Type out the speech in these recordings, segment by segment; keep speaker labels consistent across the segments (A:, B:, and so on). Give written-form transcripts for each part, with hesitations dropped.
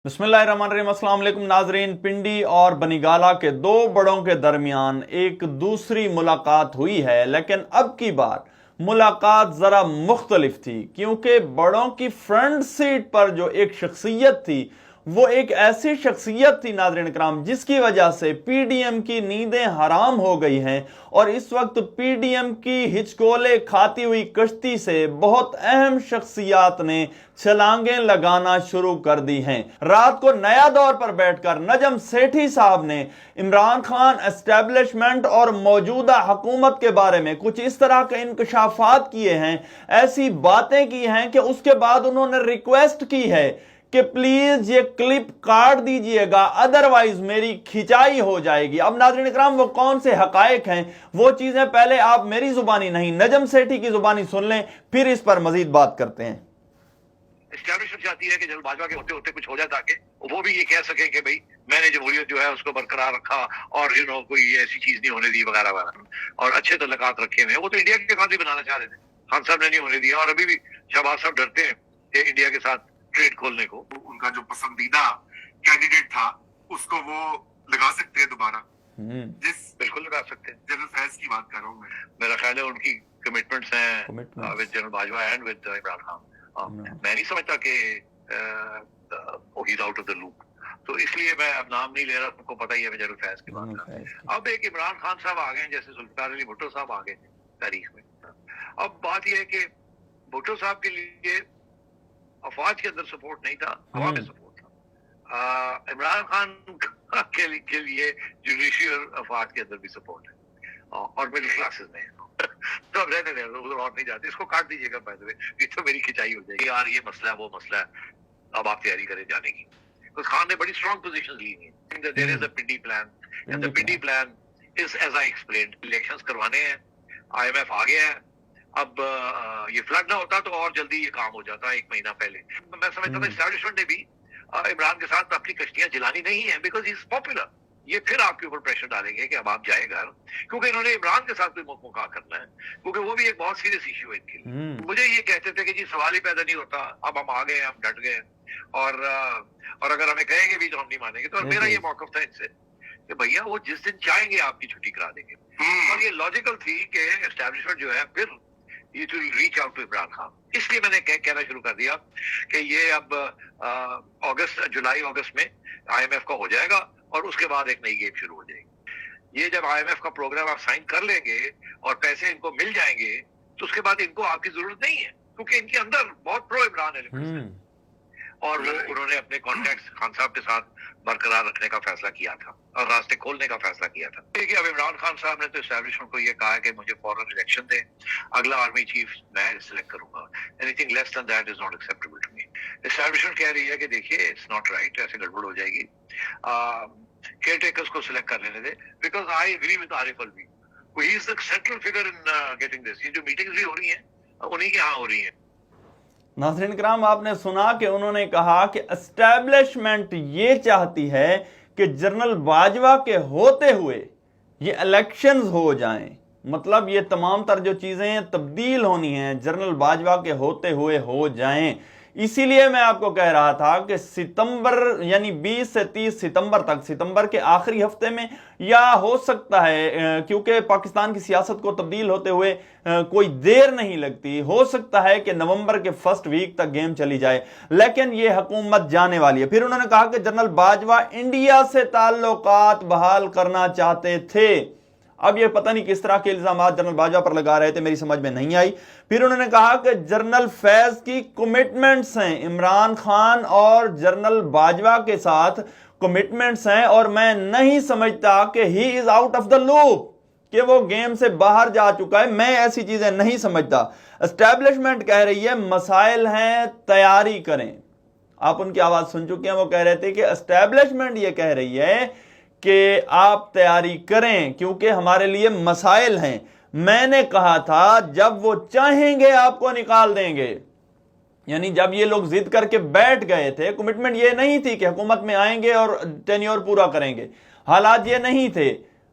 A: बिस्मिल्लाहिर्रहमानिर्रहीम। अस्सलाम वालेकुम नाजरीन। पिंडी और बनीगाला के दो बड़ों के दरमियान एक दूसरी मुलाकात हुई है, लेकिन अब की बार मुलाकात जरा मुख्तलिफ थी, क्योंकि बड़ों की फ्रंट सीट पर जो एक शख्सियत थी वो एक ऐसी शख्सियत थी नाज़रीन इकराम, जिसकी वजह से पीडीएम की नींदें हराम हो गई हैं और इस वक्त पीडीएम की हिचकोले खाती हुई कश्ती से बहुत अहम शख्सियात ने छलांगें लगाना शुरू कर दी हैं। रात को नया दौर पर बैठकर नजम सेठी साहब ने इमरान खान एस्टेब्लिशमेंट और मौजूदा हुकूमत के बारे में कुछ इस तरह के इंकशाफात किए हैं, ऐसी बातें की हैं कि उसके बाद उन्होंने रिक्वेस्ट की है कि प्लीज ये क्लिप काट दीजिएगा, अदरवाइज मेरी खिंचाई हो जाएगी। अब नाज़रीन इकराम, वो कौन से हकायक हैं, वो चीजें पहले आप मेरी जुबानी नहीं नजम सेठी की जुबानी सुन लें, फिर इस पर मजीद बात करते हैं।
B: एस्टैब्लिशमेंट चाहती है कि जब भाजपा के होते होते कुछ हो जाए ताकि वो भी ये कह सके कि भाई मैंने जमहूरियत जो है उसको बरकरार रखा और कोई ऐसी चीज नहीं होने दी वगैरह वगैरह, और अच्छे तल्लुकात रखे हुए हैं। वो तो इंडिया के साथ ही बनाना चाह रहे थे, खान साहब ने नहीं होने दिया, और अभी भी शहबाज साहब डरते हैं कि इंडिया के साथ ट्रेड खोलने को।
C: उनका जो पसंदीदा कैंडिडेट था उसको वो लगा सकते हैं दोबारा।
B: बिल्कुल लगा सकते हैं।
C: जनरल फैज की बात कर रहा हूँ मैं।
B: मेरा ख्याल है उनकी कमिटमेंट्स हैं with general Bajwa and with Imran Khan. मैं नहीं समझता कि he is out of the loop, तो इसलिए मैं अब नाम नहीं ले रहा, तुमको पता ही है मैं जनरल फैज की बात कर रहा हूँ। अब एक इमरान खान साहब आ गए, जैसे जुल्फिकार अली भुट्टो साहब आ गए तारीख में। अब बात यह है कि भुट्टो साहब के लिए अफवाज के अंदर सपोर्ट नहीं था, हवा में सपोर्ट था। इमरान खान के लिए जुडिशरी और अफवाज के अंदर भी सपोर्ट है और मिडिल क्लासेस में तो अब रहने दें, उधर और नहीं जाते। इसको काट दीजिएगा, बाय द वे, ये तो मेरी खिंचाई हो जाएगी यार, ये मसला है वो मसला है, अब आप तैयारी करें जाने की। तो खान ने बड़ी स्ट्रॉन्ग पोजीशन ली है। There is a Pindi plan and the Pindi plan is as I explained. Elections करवाने हैं, आईएमएफ आ गया है। अब ये फ्लड ना होता तो और जल्दी ये काम हो जाता एक महीना पहले। मैं समझता था एस्टैब्लिशमेंट ने भी इमरान के साथ अपनी कश्तियां जलानी नहीं है, बिकॉज ही इज पॉपुलर। ये फिर आपके ऊपर प्रेशर डालेंगे कि अब आप जाए घर, क्योंकि इन्होंने इमरान के साथ कोई मुकाबला करना है, क्योंकि वो भी एक बहुत सीरियस इशू है इनके लिए। मुझे ये कहते थे कि जी सवाल ही पैदा नहीं होता, अब हम आ गए, हम डट गए, और अगर हमें कहेंगे भी तो हम नहीं मानेंगे। तो मेरा ये मौकफ था इनसे कि भैया वो जिस दिन चाहेंगे आपकी छुट्टी करा देंगे। और ये लॉजिकल थी कि एस्टैब्लिशमेंट जो है फिर ये to reach out to Imran Khan. इसलिए मैंने कहना शुरू कर दिया कि ये अब जुलाई अगस्त में आईएमएफ का हो जाएगा और उसके बाद एक नई गेम शुरू हो जाएगी। ये जब आईएमएफ का प्रोग्राम आप साइन कर लेंगे और पैसे इनको मिल जाएंगे तो उसके बाद इनको आपकी जरूरत नहीं है, क्योंकि इनके अंदर बहुत प्रो इमरान एलिमेंट्स हैं और वो उन्होंने अपने कॉन्टैक्ट्स खान साहब के साथ बरकरार रखने का फैसला किया था और रास्ते खोलने का फैसला किया था। देखिए, अब इमरान खान साहब ने तो एस्टैब्लिशमेंट को ये कहा कि मुझे फौरन इलेक्शन दें, अगला आर्मी चीफ मैं सिलेक्ट करूंगा, anything less than that is not acceptable to me. Establishment कह रही है कि देखिए इट्स नॉट राइट, ऐसे गड़बड़ हो जाएगी, केयर टेकर्स को सिलेक्ट कर लेने दे, because I agree with Arif Alvi, he is the central figure in getting this. ये जो मीटिंग्स भी हो रही हैं उन्हीं के यहाँ हो रही हैं।
A: नाज़रीन किराम, आपने सुना कि उन्होंने कहा कि एस्टैब्लिशमेंट ये चाहती है कि जनरल बाजवा के होते हुए ये इलेक्शंस हो जाएं, मतलब ये तमाम तर जो चीज़ें तब्दील होनी हैं जनरल बाजवा के होते हुए हो जाएं। इसीलिए मैं आपको कह रहा था कि सितंबर यानी 20 से 30 सितंबर तक, सितंबर के आखिरी हफ्ते में, या हो सकता है क्योंकि पाकिस्तान की सियासत को तब्दील होते हुए कोई देर नहीं लगती, हो सकता है कि नवंबर के फर्स्ट वीक तक गेम चली जाए, लेकिन ये हुकूमत जाने वाली है। फिर उन्होंने कहा कि जनरल बाजवा इंडिया से ताल्लुकात बहाल करना चाहते थे। अब ये पता नहीं किस तरह के इल्जाम जनरल बाजवा पर लगा रहे थे, मेरी समझ में नहीं आई। फिर उन्होंने कहा कि जनरल फैज की कमिटमेंट्स हैं, इमरान खान और जनरल बाजवा के साथ कमिटमेंट्स हैं, और मैं नहीं समझता कि he is out of the loop, कि वो गेम से बाहर जा चुका है। मैं ऐसी चीजें नहीं समझता। एस्टैब्लिशमेंट कह रही है मसाइल हैं, तैयारी करें। आप उनकी आवाज सुन चुके हैं, वो कह रहे थे कि एस्टैब्लिशमेंट ये कह रही है कि आप तैयारी करें क्योंकि हमारे लिए मसाइल हैं। मैंने कहा था जब वो चाहेंगे आपको निकाल देंगे, यानी जब ये लोग जिद करके बैठ गए थे, कमिटमेंट ये नहीं थी कि हुकूमत में आएंगे और टेन्योर पूरा करेंगे, हालात ये नहीं थे।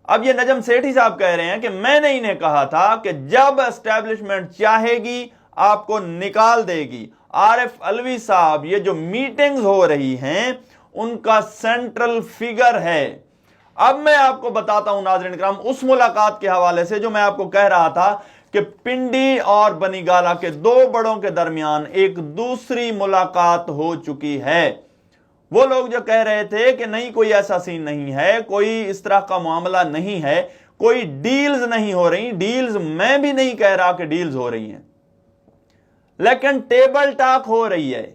A: अब ये नजम सेठी साहब कह रहे हैं कि मैंने इन्हें कहा था कि जब एस्टैब्लिशमेंट चाहेगी आपको निकाल देगी। आरिफ अलवी साहब, ये जो मीटिंग्स हो रही हैं ان کا سینٹرل فگر ہے۔ اب میں آپ کو بتاتا ہوں ناظرین کرام اس ملاقات کے حوالے سے جو میں آپ کو کہہ رہا تھا کہ پنڈی اور بنی گالہ کے دو بڑوں کے درمیان ایک دوسری ملاقات ہو چکی ہے۔ وہ لوگ جو کہہ رہے تھے کہ نہیں کوئی ایسا سین نہیں ہے، کوئی اس طرح کا معاملہ نہیں ہے، کوئی ڈیلز نہیں ہو رہی، ڈیلز میں بھی نہیں کہہ رہا کہ ڈیلز ہو رہی ہیں، لیکن ٹیبل ٹاک ہو رہی ہے،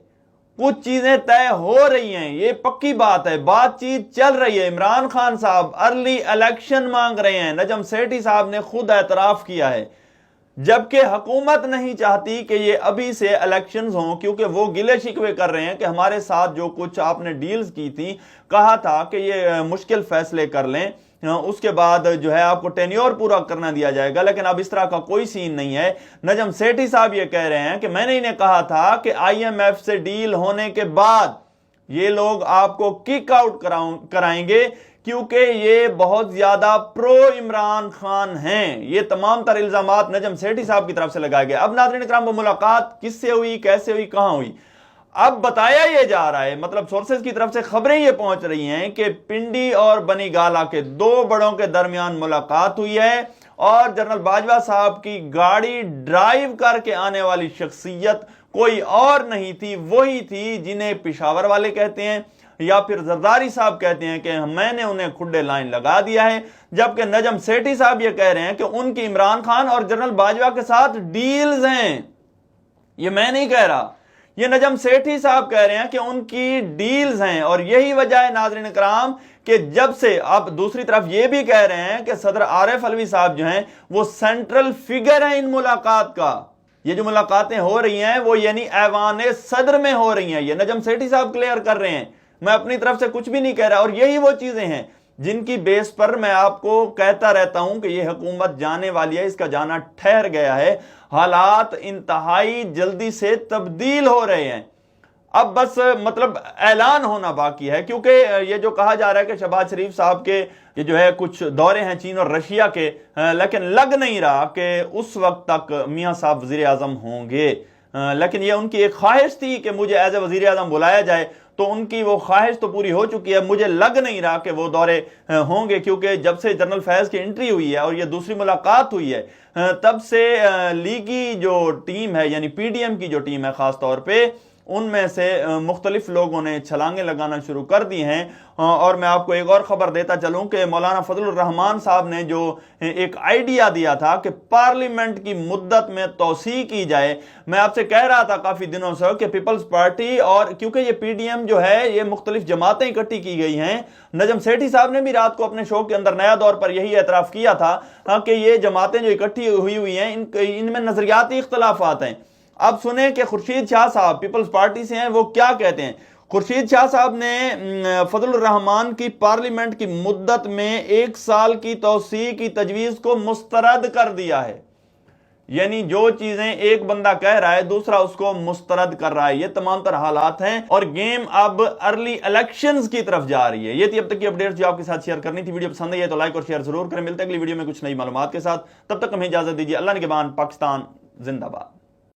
A: کچھ چیزیں طے ہو رہی ہیں، یہ پکی بات ہے، بات چیت چل رہی ہے۔ عمران خان صاحب ارلی الیکشن مانگ رہے ہیں، نجم سیٹھی صاحب نے خود اعتراف کیا ہے، جبکہ حکومت نہیں چاہتی کہ یہ ابھی سے الیکشنز ہوں، کیونکہ وہ گلے شکوے کر رہے ہیں کہ ہمارے ساتھ جو کچھ آپ نے ڈیلز کی تھی، کہا تھا کہ یہ مشکل فیصلے کر لیں، اس کے بعد جو ہے آپ کو ٹینیور پورا کرنا دیا جائے گا، لیکن اب اس طرح کا کوئی سین نہیں ہے۔ نجم سیٹھی صاحب یہ کہہ رہے ہیں کہ میں نے انہیں کہا تھا کہ آئی ایم ایف سے ڈیل ہونے کے بعد یہ لوگ آپ کو کک آؤٹ کرائیں گے، کیونکہ یہ بہت زیادہ پرو عمران خان ہیں۔ یہ تمام تر الزامات نجم سیٹھی صاحب کی طرف سے لگائے گئے۔ اب ناظرین اکرام وہ ملاقات کس سے ہوئی، کیسے ہوئی، کہاں ہوئی؟ اب بتایا یہ جا رہا ہے، مطلب سورسز کی طرف سے خبریں یہ پہنچ رہی ہیں کہ پنڈی اور بنی گالہ کے دو بڑوں کے درمیان ملاقات ہوئی ہے، اور جنرل باجوہ صاحب کی گاڑی ڈرائیو کر کے آنے والی شخصیت کوئی اور نہیں تھی، وہی تھی جنہیں پشاور والے کہتے ہیں یا پھر زرداری صاحب کہتے ہیں کہ میں نے انہیں کھڈے لائن لگا دیا ہے، جبکہ نجم سیٹھی صاحب یہ کہہ رہے ہیں کہ ان کی عمران خان اور جنرل باجوہ کے ساتھ ڈیلز ہیں۔ یہ میں نہیں کہہ رہا، یہ نجم سیٹھی صاحب کہہ رہے ہیں کہ ان کی ڈیلز ہیں، اور یہی وجہ ہے ناظرین کرام کہ جب سے اب دوسری طرف یہ بھی کہہ رہے ہیں کہ صدر عارف علوی صاحب جو ہیں وہ سینٹرل فگر ہیں ان ملاقات کا۔ یہ جو ملاقاتیں ہو رہی ہیں وہ یعنی ایوان صدر میں ہو رہی ہیں، یہ نجم سیٹھی صاحب کلیئر کر رہے ہیں، میں اپنی طرف سے کچھ بھی نہیں کہہ رہا، اور یہی وہ چیزیں ہیں جن کی بیس پر میں آپ کو کہتا رہتا ہوں کہ یہ حکومت جانے والی ہے، اس کا جانا ٹھہر گیا ہے، حالات انتہائی جلدی سے تبدیل ہو رہے ہیں۔ اب بس مطلب اعلان ہونا باقی ہے، کیونکہ یہ جو کہا جا رہا ہے کہ شہباز شریف صاحب کے یہ جو ہے کچھ دورے ہیں چین اور رشیا کے، لیکن لگ نہیں رہا کہ اس وقت تک میاں صاحب وزیر اعظم ہوں گے، لیکن یہ ان کی ایک خواہش تھی کہ مجھے ایز اے وزیر اعظم بلایا جائے، تو ان کی وہ خواہش تو پوری ہو چکی ہے۔ مجھے لگ نہیں رہا کہ وہ دورے ہوں گے، کیونکہ جب سے جنرل فیض کی انٹری ہوئی ہے اور یہ دوسری ملاقات ہوئی ہے، تب سے لیگی جو ٹیم ہے یعنی پی ڈی ایم کی جو ٹیم ہے خاص طور پہ، ان میں سے مختلف لوگوں نے چھلانگیں لگانا شروع کر دی ہیں۔ اور میں آپ کو ایک اور خبر دیتا چلوں کہ مولانا فضل الرحمان صاحب نے جو ایک آئیڈیا دیا تھا کہ پارلیمنٹ کی مدت میں توسیع کی جائے، میں آپ سے کہہ رہا تھا کافی دنوں سے کہ پیپلز پارٹی، اور کیونکہ یہ پی ڈی ایم جو ہے یہ مختلف جماعتیں اکٹھی کی گئی ہیں، نجم سیٹھی صاحب نے بھی رات کو اپنے شو کے اندر نیا دور پر یہی اعتراف کیا تھا کہ یہ جماعتیں جو اکٹھی ہوئی ہیں ان میں نظریاتی اختلافات ہیں۔ اب سنیں کہ خورشید شاہ صاحب پیپلز پارٹی سے ہیں، وہ کیا کہتے ہیں۔ خورشید شاہ صاحب نے فضل الرحمان کی پارلیمنٹ کی مدت میں 1 سال کی توسیع کی تجویز کو مسترد کر دیا ہے، یعنی جو چیزیں ایک بندہ کہہ رہا ہے دوسرا اس کو مسترد کر رہا ہے۔ یہ تمام تر حالات ہیں اور گیم اب ارلی الیکشنز کی طرف جا رہی ہے۔ یہ تھی اب تک کی اپڈیٹ جو آپ کے ساتھ شیئر کرنی تھی۔ ویڈیو پسند ہے تو لائک اور شیئر ضرور کریں۔ ملتے ہیں اگلی ویڈیو میں کچھ نئی معلومات کے ساتھ، تب تک ہمیں اجازت دیجیے۔ اللہ نگہبان، پاکستان زندہ باد۔